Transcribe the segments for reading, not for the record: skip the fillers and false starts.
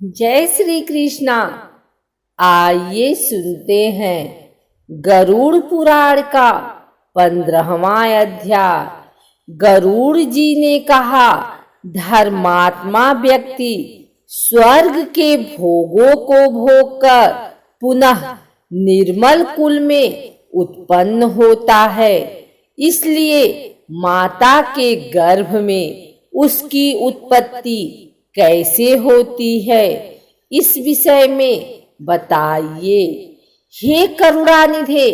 जय श्री कृष्णा। आइए सुनते हैं गरुड़ पुराण का 15वां अध्याय। गरुड़ जी ने कहा, धर्मात्मा व्यक्ति स्वर्ग के भोगों को भोगकर पुनः निर्मल कुल में उत्पन्न होता है। इसलिए माता के गर्भ में उसकी उत्पत्ति कैसे होती है, इस विषय में बताइए। हे करुणानिधे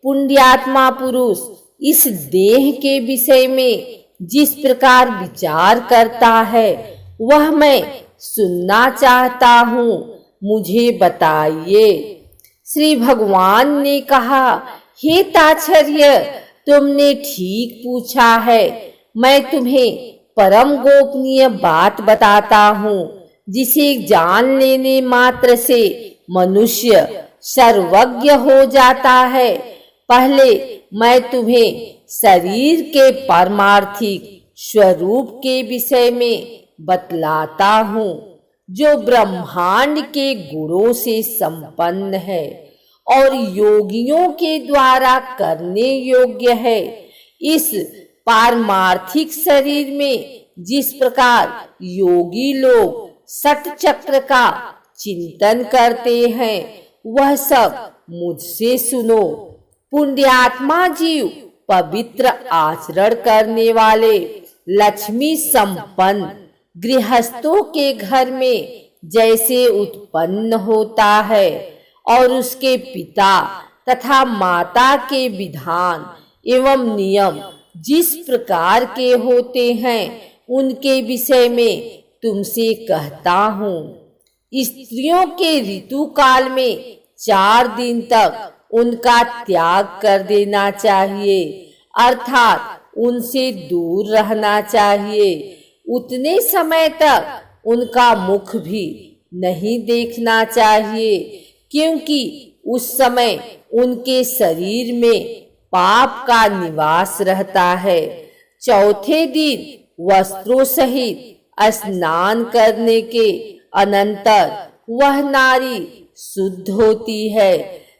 पुण्यात्मा पुरुष, इस देह के विषय में जिस प्रकार विचार करता है वह मैं सुनना चाहता हूँ, मुझे बताइए। श्री भगवान ने कहा, हे ताच्छर्य, तुमने ठीक पूछा है। मैं तुम्हें परम गोपनीय बात बताता हूँ, जिसे जान लेने मात्र से मनुष्य सर्वज्ञ हो जाता है। पहले मैं तुम्हें शरीर के पारमार्थिक स्वरूप के विषय में बतलाता हूँ, जो ब्रह्मांड के गुणों से संपन्न है और योगियों के द्वारा करने योग्य है। इस पारमार्थिक शरीर में जिस प्रकार योगी लोग षट चक्र का चिंतन करते हैं, वह सब मुझसे सुनो। पुण्यात्मा जीव पवित्र आचरण करने वाले लक्ष्मी संपन्न गृहस्थों के घर में जैसे उत्पन्न होता है और उसके पिता तथा माता के विधान एवं नियम जिस प्रकार के होते हैं, उनके विषय में तुमसे कहता हूँ। स्त्रियों के ऋतु काल में 4 दिन तक उनका त्याग कर देना चाहिए, अर्थात उनसे दूर रहना चाहिए। उतने समय तक उनका मुख भी नहीं देखना चाहिए, क्योंकि उस समय उनके शरीर में पाप का निवास रहता है। चौथे दिन वस्त्रों सहित स्नान करने के अनंतर वह नारी शुद्ध होती है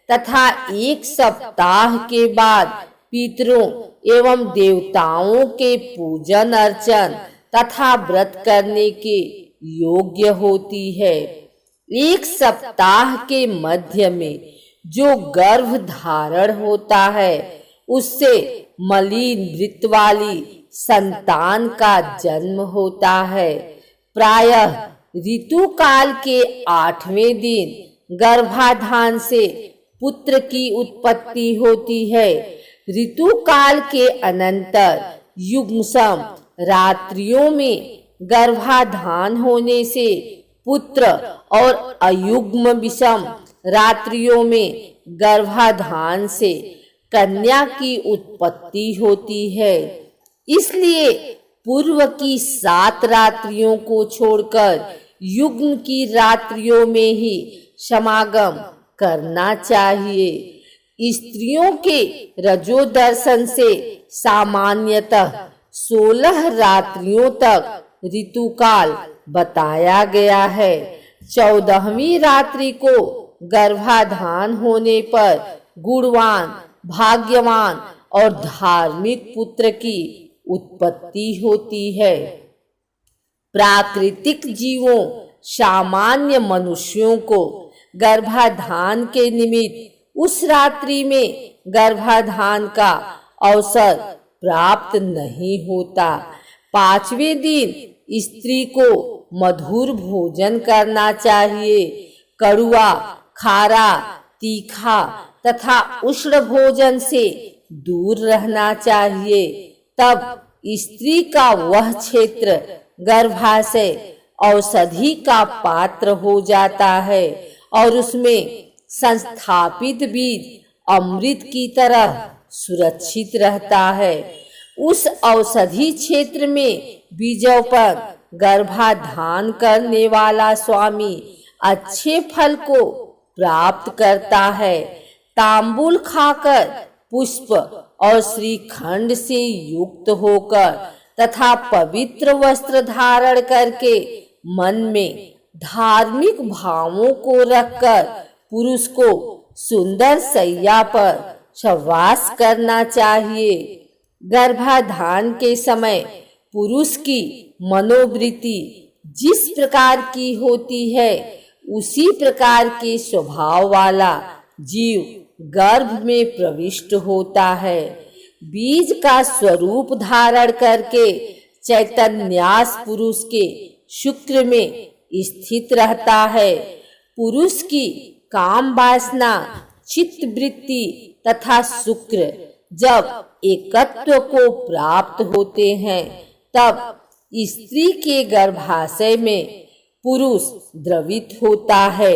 तथा 1 सप्ताह के बाद पितरों एवं देवताओं के पूजन अर्चन तथा व्रत करने के योग्य होती है। 1 सप्ताह के मध्य में जो गर्भ धारण होता है, उससे मलिन वृत्त वाली संतान का जन्म होता है। प्रायः ऋतु काल के 8वें दिन गर्भाधान से पुत्र की उत्पत्ति होती है। ऋतु काल के अनंतर युग्मसम रात्रियों में गर्भाधान होने से पुत्र और अयुग्म विषम रात्रियों में गर्भाधान से कन्या की उत्पत्ति होती है। इसलिए पूर्व की 7 रात्रियों को छोड़कर युग्म की रात्रियों में ही समागम करना चाहिए। स्त्रियों के रजो दर्शन से सामान्यतः 16 रात्रियों तक ऋतुकाल बताया गया है। 14वीं रात्रि को गर्भाधान होने पर गुणवान, भाग्यवान और धार्मिक पुत्र की उत्पत्ति होती है। प्राकृतिक जीवों, सामान्य मनुष्यों को गर्भाधान के निमित्त उस रात्रि में गर्भाधान का अवसर प्राप्त नहीं होता। 5वें दिन स्त्री को मधुर भोजन करना चाहिए। कड़ुआ, खारा, तीखा तथा उष्ण भोजन से दूर रहना चाहिए। तब स्त्री का वह क्षेत्र गर्भाशय औषधि का पात्र हो जाता है और उसमें संस्थापित बीज अमृत की तरह सुरक्षित रहता है। उस औषधि क्षेत्र में बीजों पर गर्भाधान करने वाला स्वामी अच्छे फल को प्राप्त करता है। तांबूल खाकर, पुष्प और श्रीखंड से युक्त होकर तथा पवित्र वस्त्र धारण करके मन में धार्मिक भावों को रखकर पुरुष को सुंदर सैया पर शय्यास करना चाहिए। गर्भाधान के समय पुरुष की मनोवृत्ति जिस प्रकार की होती है, उसी प्रकार के स्वभाव वाला जीव गर्भ में प्रविष्ट होता है। बीज का स्वरूप धारण करके चैतन्यास पुरुष के शुक्र में स्थित रहता है। पुरुष की काम वासना, चित्त वृत्ति तथा शुक्र जब एकत्व को प्राप्त होते हैं, तब स्त्री के गर्भाशय में पुरुष द्रवित होता है।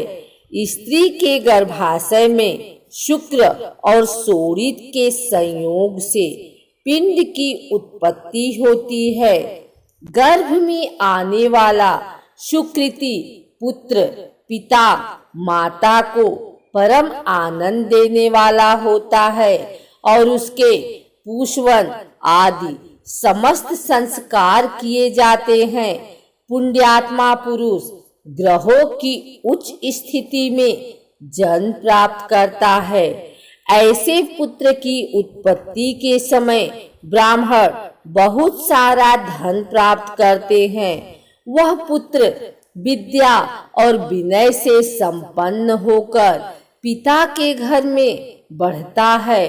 स्त्री के गर्भाशय में शुक्र और शोणित के संयोग से पिंड की उत्पत्ति होती है। गर्भ में आने वाला सुकृति पुत्र पिता माता को परम आनंद देने वाला होता है और उसके पुष्पवन आदि समस्त संस्कार किए जाते हैं। पुण्यात्मा पुरुष ग्रहों की उच्च स्थिति में जन्म प्राप्त करता है। ऐसे पुत्र की उत्पत्ति के समय ब्राह्मण बहुत सारा धन प्राप्त करते हैं। वह पुत्र विद्या और विनय से संपन्न होकर पिता के घर में बढ़ता है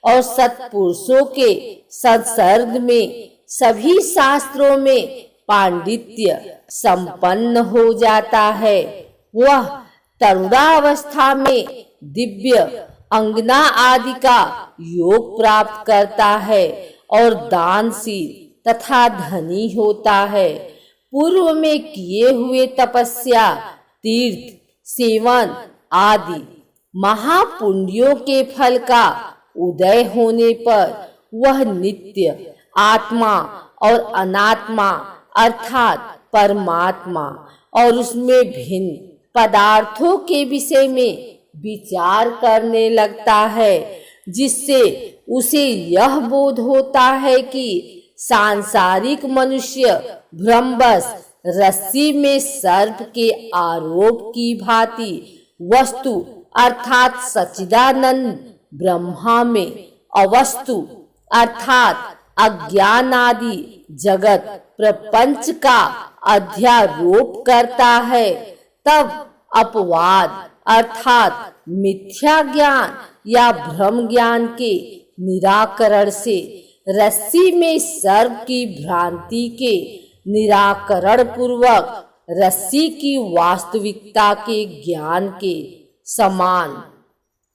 और सत्पुरुषों के संसर्ग में सभी शास्त्रों में पांडित्य संपन्न हो जाता है। वह तरुणावस्था में दिव्य अंगना आदि का योग प्राप्त करता है और दानशील तथा धनी होता है। पूर्व में किए हुए तपस्या, तीर्थ, सेवन आदि महापुण्यों के फल का उदय होने पर वह नित्य आत्मा और अनात्मा अर्थात परमात्मा और उसमें भिन्न पदार्थों के विषय में विचार करने लगता है, जिससे उसे यह बोध होता है कि सांसारिक मनुष्य भ्रमवश रस्सी में सर्प के आरोप की भांति वस्तु अर्थात सच्चिदानंद ब्रह्मा में अवस्तु अर्थात अज्ञान आदि जगत प्रपंच का अध्यारोप करता है। तब अपवाद अर्थात मिथ्या ज्ञान या भ्रम ज्ञान के निराकरण से रस्सी में सर्प की भ्रांति के निराकरण पूर्वक रस्सी की वास्तविकता के ज्ञान के समान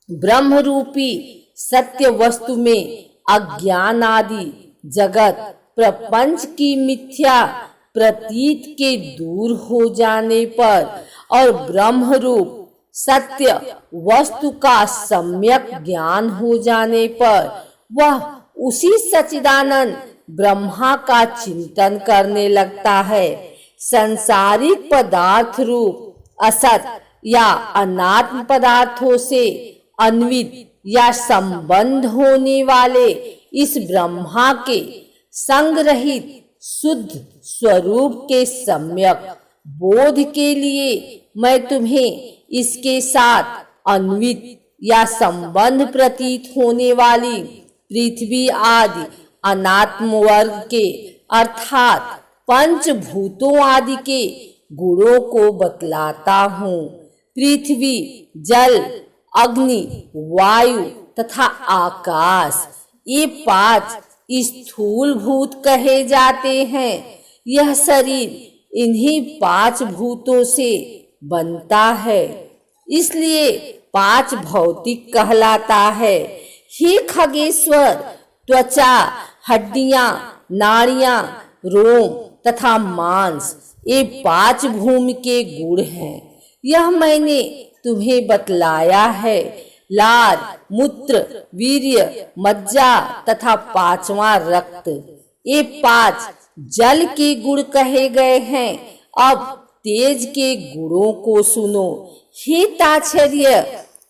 ब्रह्म रूपी सत्य वस्तु में अज्ञान आदि जगत प्रपंच की मिथ्या प्रतीत के दूर हो जाने पर और ब्रह्म रूप सत्य वस्तु का सम्यक ज्ञान हो जाने पर वह उसी सच्चिदानंद ब्रह्मा का चिंतन करने लगता है। संसारिक पदार्थ रूप असत या अनात्म पदार्थों से अन्वित या संबंध होने वाले इस ब्रह्मा के संग रहित शुद्ध स्वरूप के सम्यक बोध के लिए मैं तुम्हें इसके साथ अन्वित या संबंध प्रतीत होने वाली पृथ्वी आदि अनात्म वर्ग के अर्थात पंचभूतों आदि के गुणों को बतलाता हूँ। पृथ्वी, जल, अग्नि, वायु तथा आकाश ये 5 स्थूल भूत कहे जाते हैं। यह शरीर इन्हीं 5 भूतों से बनता है, इसलिए 5 भौतिक कहलाता है। हे खगेश्वर, त्वचा, हड्डियां, नाड़ियां, रोम तथा मांस ये 5 भूमि के गुण हैं। यह मैंने तुम्हें बतलाया है। लार, मूत्र, वीर्य, मज्जा तथा 5वां रक्त ये 5 जल के गुण कहे गए हैं। अब तेज के गुणों को सुनो। हे ताच्छर्य,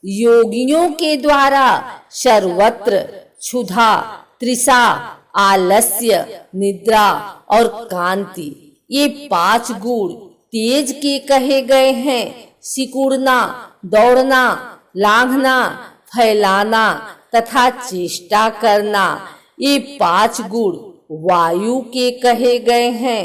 योगियों के द्वारा सर्वत्र क्षुधा, तृषा, आलस्य, निद्रा और कांति ये 5 गुण तेज के कहे गए हैं। सिकुड़ना, दौड़ना, लांघना, फैलाना तथा चेष्टा करना, ये 5 गुण वायु के कहे गए हैं।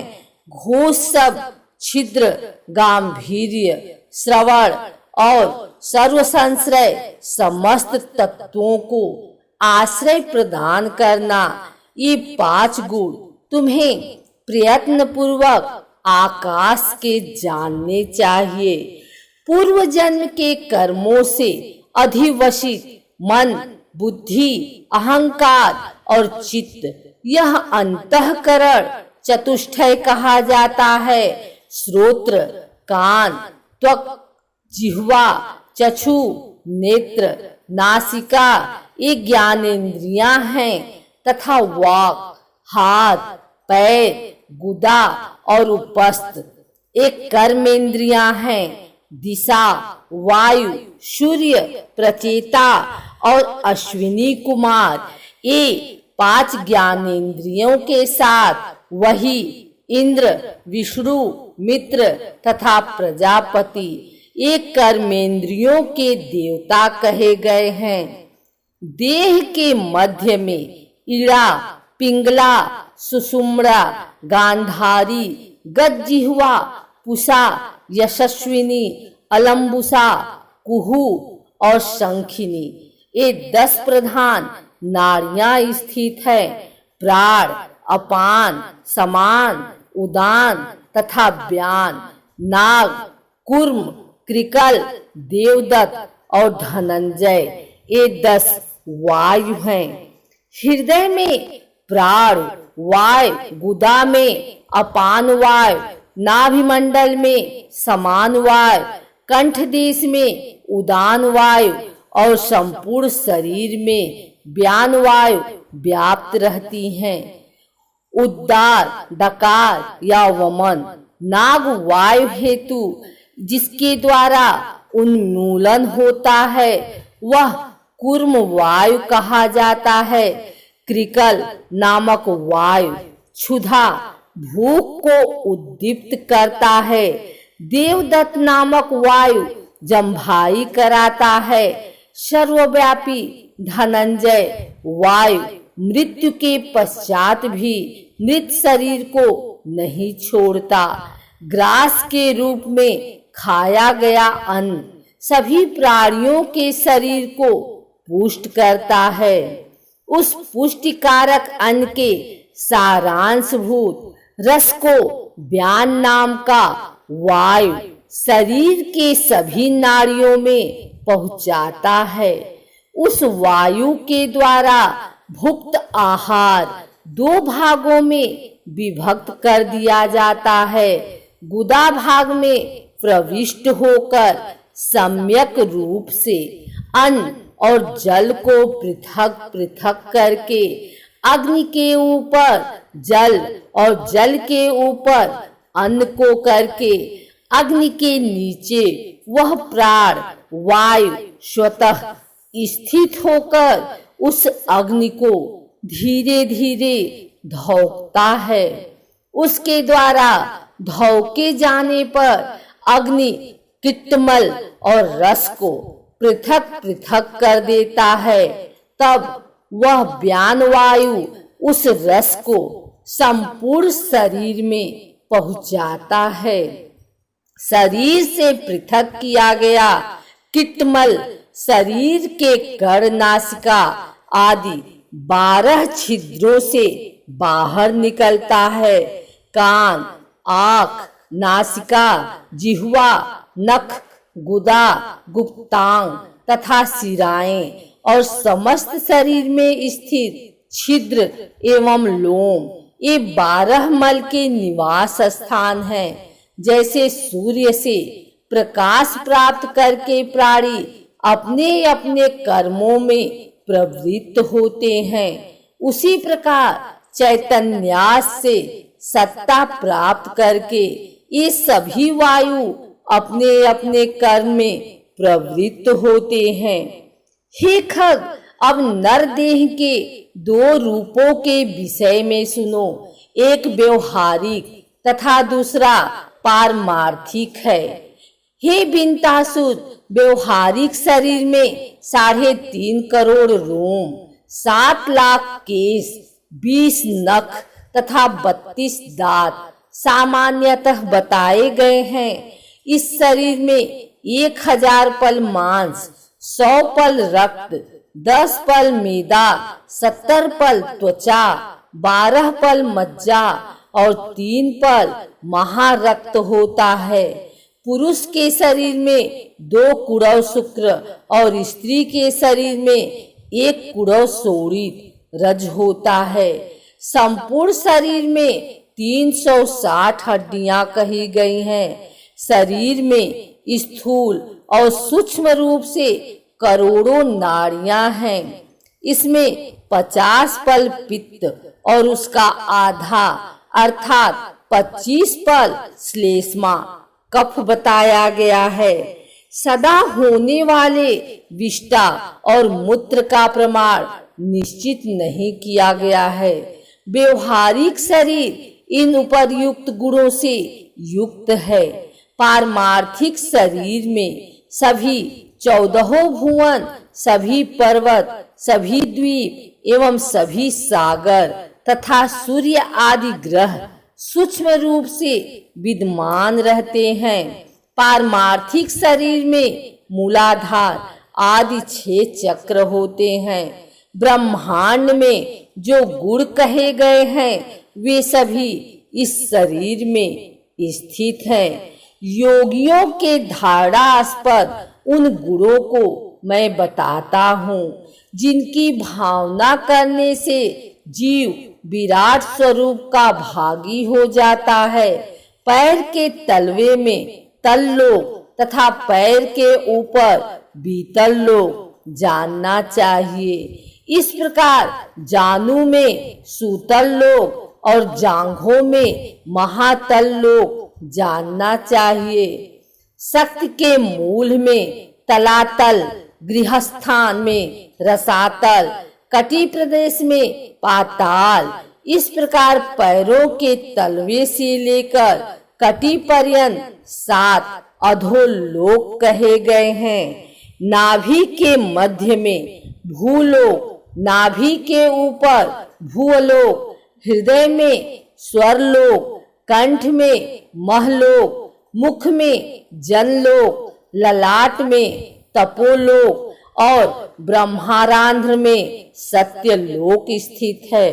घोष शब्द, छिद्र, गांभीर्य, श्रवण और सर्वसंश्रय समस्त तत्वों को आश्रय प्रदान करना, ये 5 गुण तुम्हें प्रयत्न पूर्वक आकाश के जानने चाहिए। पूर्व जन्म के कर्मों से अधिवशित मन, बुद्धि, अहंकार और चित्त, यह अंतःकरण चतुष्टय कहा जाता है। श्रोत्र, कान, त्वक, जिह्वा, चक्षु, नेत्र, नासिका, ये ज्ञानेंद्रियां हैं तथा वाक, हाथ, पैर, गुदा और उपस्थ, एक कर्मेंद्रियां हैं। दिशा, वायु, सूर्य, प्रचेता और अश्विनी कुमार, ये 5 ज्ञानेंद्रियों के साथ वही इंद्र, विष्णु, मित्र तथा प्रजापति, ये कर्मेंद्रियों के देवता कहे गए हैं। देह के मध्य में इड़ा, पिंगला, सुषुम्ना, गांधारी, गज्जिह्वा, पुषा, यशस्विनी, अलम्बुसा, कुहू और शंखिनी, ये 10 प्रधान नाड़ियां स्थित है। प्राण, अपान, समान, उदान तथा व्यान, नाग, कूर्म, कृकल, देवदत्त और धनंजय, ये 10 वायु हैं। हृदय में प्राण वायु, गुदा में अपान वायु, नाभिमंडल में समान वायु, कंठ देश में उदान वायु और संपूर्ण शरीर में व्यान वायु व्याप्त रहती हैं। उद्गार, डकार या वमन नाग वायु हेतु जिसके द्वारा उन्मूलन होता है, वह कूर्म वायु कहा जाता है। कृकल नामक वायु क्षुधा, भूख को उद्दीप्त करता है। देवदत्त नामक वायु जम्भाई कराता है। सर्वव्यापी धनंजय वायु मृत्यु के पश्चात भी मृत शरीर को नहीं छोड़ता। ग्रास के रूप में खाया गया अन्न सभी प्राणियों के शरीर को पुष्ट करता है। उस पुष्टिकारक अन्न के सारांशभूत रस को व्यान नाम का वायु शरीर के सभी नाड़ियों में पहुंचाता है। उस वायु के द्वारा भुक्त आहार 2 भागों में विभक्त कर दिया जाता है। गुदा भाग में प्रविष्ट होकर सम्यक रूप से अन्न और जल को पृथक पृथक करके अग्नि के ऊपर जल और जल के ऊपर अन्न को करके अग्नि के नीचे वह प्राण वायु स्वतः स्थित होकर उस अग्नि को धीरे धीरे धौकता है। उसके द्वारा धौके जाने पर अग्नि कीटमल और रस को पृथक पृथक कर देता है। तब वह व्यान वायु उस रस को संपूर्ण शरीर में पहुंचाता है। शरीर से पृथक किया गया कीटमल शरीर के कर्ण, नासिका आदि 12 छिद्रों से बाहर निकलता है। कान, आँख, नासिका, जिह्वा, नख, गुदा, गुप्तांग तथा सिराएं और समस्त शरीर में स्थित छिद्र एवं लोम, ये 12 मल के निवास स्थान हैं। जैसे सूर्य से प्रकाश प्राप्त करके प्राणी अपने अपने कर्मों में प्रवृत्त होते हैं, उसी प्रकार चैतन्यास से सत्ता प्राप्त करके ये सभी वायु अपने अपने कर्म में प्रवृत्त होते हैं। हे खग, अब नर देह के 2 रूपों के विषय में सुनो। एक व्यवहारिक तथा दूसरा पारमार्थिक है। हे बिनतासुर, व्यवहारिक शरीर में 3.5 करोड़ रोम, 7 लाख केस, 20 नख तथा 32 दांत सामान्यतः बताए गए हैं। इस शरीर में 1000 पल मांस, 100 पल रक्त, 10 पल मेदा, 70 पल त्वचा, 12 पल मज्जा और 3 पल महारक्त होता है। पुरुष के शरीर में 2 कुड़व शुक्र और स्त्री के शरीर में 1 कुड़व शोणित रज होता है। संपूर्ण शरीर में 360 हड्डियां कही गई हैं। शरीर में स्थूल और सूक्ष्म रूप से करोड़ों नाड़ियां हैं। इसमें 50 पल पित्त और उसका आधा अर्थात 25 पल श्लेष्मा कफ बताया गया है। सदा होने वाले विष्टा और मूत्र का प्रमाण निश्चित नहीं किया गया है। व्यवहारिक शरीर इन उपर्युक्त गुणों से युक्त है। पारमार्थिक शरीर में सभी 14 भुवन, सभी पर्वत, सभी द्वीप एवं सभी सागर तथा सूर्य आदि ग्रह सूक्ष्म रूप से विद्यमान रहते हैं। पारमार्थिक शरीर में मूलाधार आदि 6 चक्र होते हैं। ब्रह्मांड में जो गुण कहे गए हैं वे सभी इस शरीर में स्थित हैं। योगियों के धारणास्पद उन गुणों को मैं बताता हूँ जिनकी भावना करने से जीव विराट स्वरूप का भागी हो जाता है। पैर के तलवे में तल्लोक तथा पैर के ऊपर बीतल लोक जानना चाहिए। इस प्रकार जानू में सूतल लोक और जांघों में महातल लोक जानना चाहिए। शक्ति के मूल में तलातल, गृहस्थान में रसातल, कटी प्रदेश में पाताल। इस प्रकार पैरों के तलवे से लेकर कटी पर्यंत 7 अधोलोक कहे गए हैं। नाभि के मध्य में भूलोक, नाभि के ऊपर भूलोक, हृदय में स्वरलोक, कंठ में महलोक, मुख में जनलोक, ललाट में तपोलोक और ब्रह्मारंध्र में सत्यलोक स्थित है।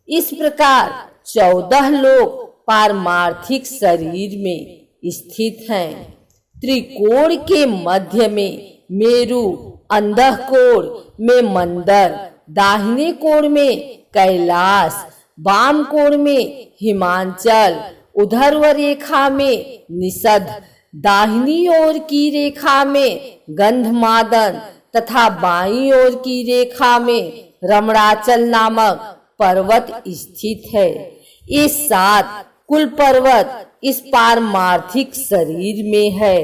इस प्रकार 14 लोक पारमार्थिक शरीर में स्थित हैं। त्रिकोण के मध्य में मेरु, अंधः कोण में मंदर, दाहिने कोण में कैलाश, वाम कोण में हिमांचल, उधर्व रेखा में निषद, दाहिनी ओर की रेखा में गंधमादन तथा बाईं ओर की रेखा में रमणाचल नामक पर्वत स्थित है। ये 7 कुल पर्वत इस पारमार्थिक शरीर में है।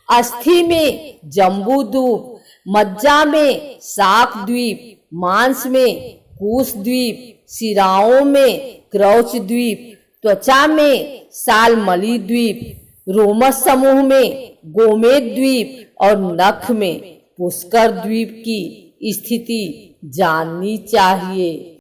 अस्थि में जम्बूद्वीप, मज्जा में शाक द्वीप, मांस में कुश द्वीप, शिराओं में क्रौच द्वीप, त्वचा में सालमली द्वीप, रोमस समूह में गोमेद द्वीप और नख में पुष्कर द्वीप की स्थिति जाननी चाहिए।